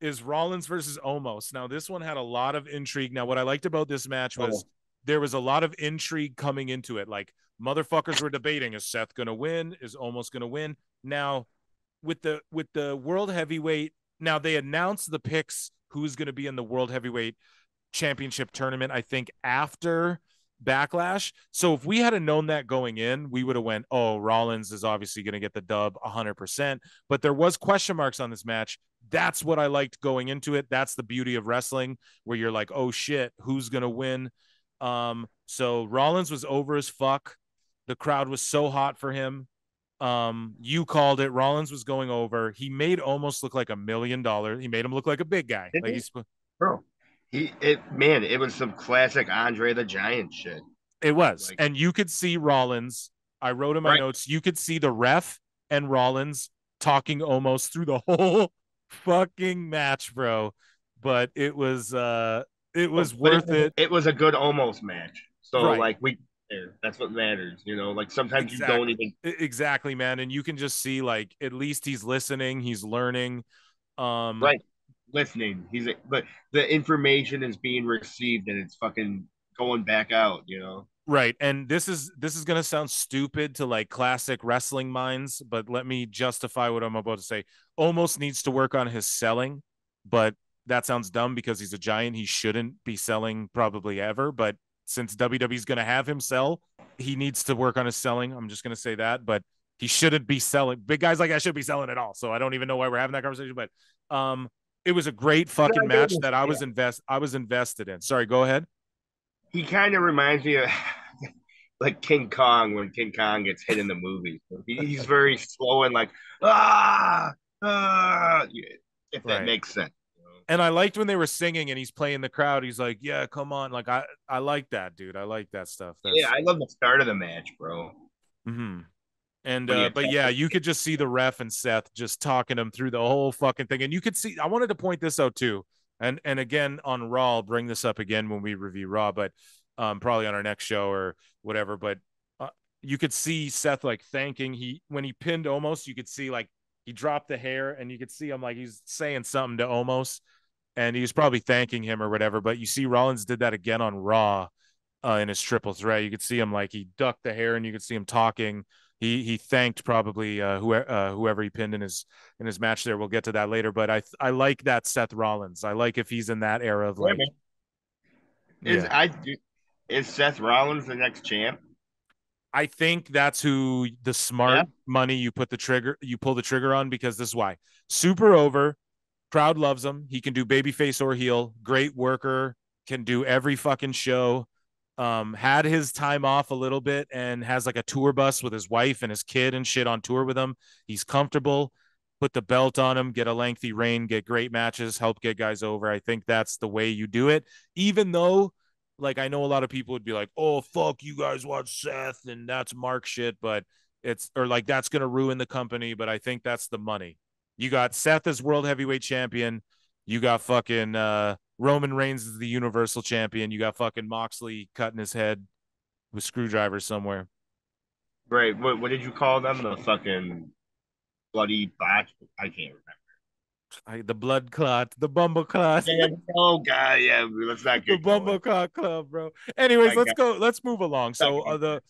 is Rollins versus Omos. Now, this one had a lot of intrigue. Now, what I liked about this match was there was a lot of intrigue coming into it. Like, motherfuckers were debating, is Seth going to win? Is Omos going to win? Now, with the World Heavyweight, now they announced the picks who's going to be in the World Heavyweight Championship tournament, I think, after Backlash. So if we had known that going in, we would have went, oh, Rollins is obviously going to get the dub 100%. But there was question marks on this match. That's what I liked going into it. That's the beauty of wrestling, where you're like, oh shit, who's going to win? So Rollins was over as fuck. The crowd was so hot for him. You called it. Rollins was going over. He made Omos look like $1 million. He made him look like a big guy. Like he's bro. It was some classic Andre the Giant shit. It was. Like, and you could see Rollins. I wrote in my notes, you could see the ref and Rollins talking Omos through the whole fucking match, bro. But it was worth it. It was a good Omos match. So like that's what matters, you know. Like sometimes you don't even exactly, man. And you can just see like at least he's listening, he's learning. Listening. But the information is being received and it's fucking going back out, you know. Right. And this is gonna sound stupid to like classic wrestling minds, but let me justify what I'm about to say. Omos needs to work on his selling, but that sounds dumb because he's a giant. He shouldn't be selling probably ever, but since WWE's going to have him sell, he needs to work on his selling. I'm just going to say that, but he shouldn't be selling. Big guys like that should be selling at all. So I don't even know why we're having that conversation, but it was a great fucking match that I was invested in. Sorry, go ahead. He kind of reminds me of like King Kong when King Kong gets hit in the movie. He's very slow and like if that makes sense. And I liked when they were singing and he's playing the crowd. He's like, yeah, come on. Like, I like that, dude. I like that stuff. I love the start of the match, bro. Mm-hmm. And, but yeah, you could just see the ref and Seth just talking him through the whole fucking thing. And you could see, I wanted to point this out too. And again, on Raw, I'll bring this up again when we review Raw, but probably on our next show or whatever. But you could see Seth like thanking when he pinned Omos, you could see like he dropped the hair and you could see him like he's saying something to Omos. And he was probably thanking him or whatever. But you see Rollins did that again on Raw in his triple threat. You could see him like he ducked the hair and you could see him talking. He thanked probably whoever he pinned in his match there. We'll get to that later. But I like that Seth Rollins. I like if he's in that era of like. Is Seth Rollins the next champ? I think that's who the smart money you pull the trigger on, because this is why. Super over. Crowd loves him. He can do babyface or heel. Great worker. Can do every fucking show. Had his time off a little bit and has like a tour bus with his wife and his kid and shit on tour with him. He's comfortable. Put the belt on him. Get a lengthy reign. Get great matches. Help get guys over. I think that's the way you do it. Even though, like, I know a lot of people would be like, "Oh fuck, you guys watch Seth and that's Mark shit," but that's gonna ruin the company. But I think that's the money. You got Seth as World Heavyweight Champion. You got fucking Roman Reigns as the Universal Champion. You got fucking Moxley cutting his head with screwdrivers somewhere. Right. What did you call them? The fucking bloody botch? I can't remember. The blood clot, the bumble clot. Oh god, yeah. Let's not get the bumble clot club, bro. Anyways, let's go. Let's move along. So